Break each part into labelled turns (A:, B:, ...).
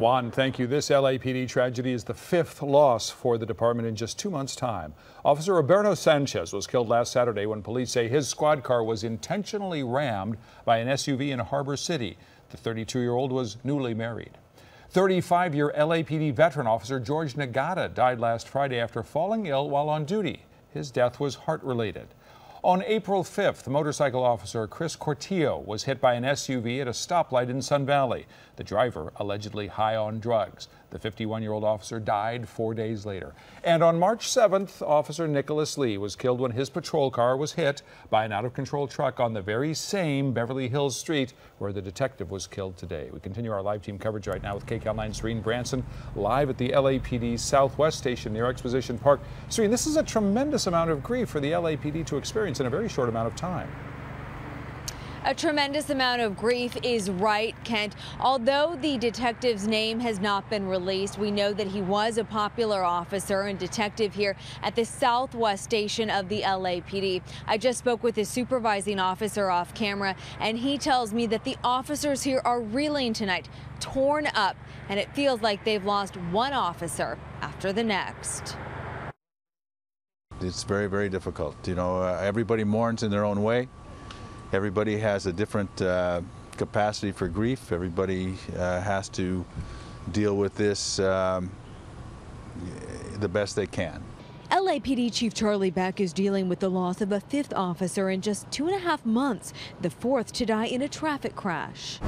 A: Juan, thank you. This LAPD tragedy is the 5th loss for the department in just 2 months' time. Officer Roberto Sanchez was killed last Saturday when police say his squad car was intentionally rammed by an SUV in Harbor City. The 32-year-old was newly married. 35-year LAPD veteran officer George Nagata died last Friday after falling ill while on duty. His death was heart-related. On April 5th, motorcycle officer Chris Cortillo was hit by an SUV at a stoplight in Sun Valley. The driver allegedly high on drugs. The 51-year-old officer died 4 days later. And on March 7th, Officer Nicholas Lee was killed when his patrol car was hit by an out-of-control truck on the very same Beverly Hills street where the detective was killed today. We continue our live team coverage right now with KCAL 9 Serene Branson live at the LAPD Southwest Station near Exposition Park. Serene, this is a tremendous amount of grief for the LAPD to experience in a very short amount of time.
B: A tremendous amount of grief is right, Kent. Although the detective's name has not been released, we know that he was a popular officer and detective here at the Southwest Station of the LAPD. I just spoke with his supervising officer off camera, and he tells me that the officers here are reeling tonight, torn up, and it feels like they've lost one officer after the next.
C: It's very, very difficult. You know, everybody mourns in their own way. Everybody has a different capacity for grief. Everybody has to deal with this the best they can.
B: LAPD Chief Charlie Beck is dealing with the loss of a 5th officer in just 2.5 months, the 4th to die in a traffic crash.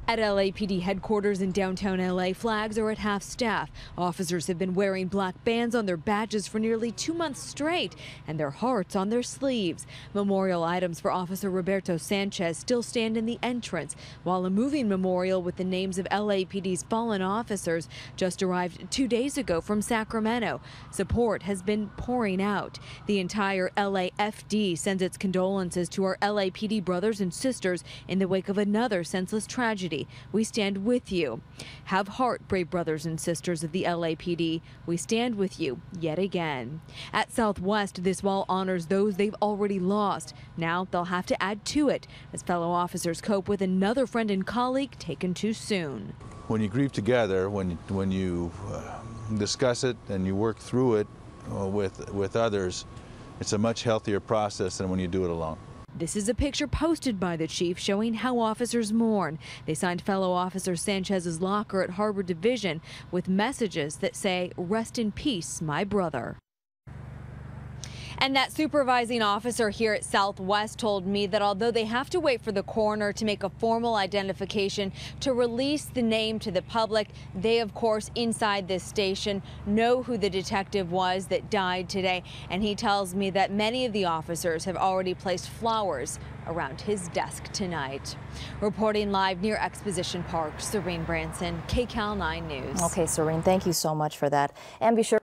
B: At LAPD headquarters in downtown LA, flags are at half staff. Officers have been wearing black bands on their badges for nearly 2 months straight, and their hearts on their sleeves. Memorial items for Officer Roberto Sanchez still stand in the entrance, while a moving memorial with the names of LAPD's fallen officers just arrived 2 days ago from Sacramento. Support has been pouring out. The entire LAFD sends its condolences to our LAPD brothers and sisters in the wake of another senseless tragedy. We stand with you. Have heart, brave brothers and sisters of the LAPD. We stand with you yet again. At Southwest, this wall honors those they've already lost. Now they'll have to add to it as fellow officers cope with another friend and colleague taken too soon.
C: When you grieve together, when you discuss it and you work through it with others, it's a much healthier process than when you do it alone.
B: This is a picture posted by the chief showing how officers mourn. They signed fellow officer Sanchez's locker at Harbor Division with messages that say, "Rest in peace, my brother." And that supervising officer here at Southwest told me that although they have to wait for the coroner to make a formal identification to release the name to the public, they, of course, inside this station know who the detective was that died today. And he tells me that many of the officers have already placed flowers around his desk tonight. Reporting live near Exposition Park, Serene Branson, KCAL 9 News.
D: Okay, Serene, thank you so much for that. And be sure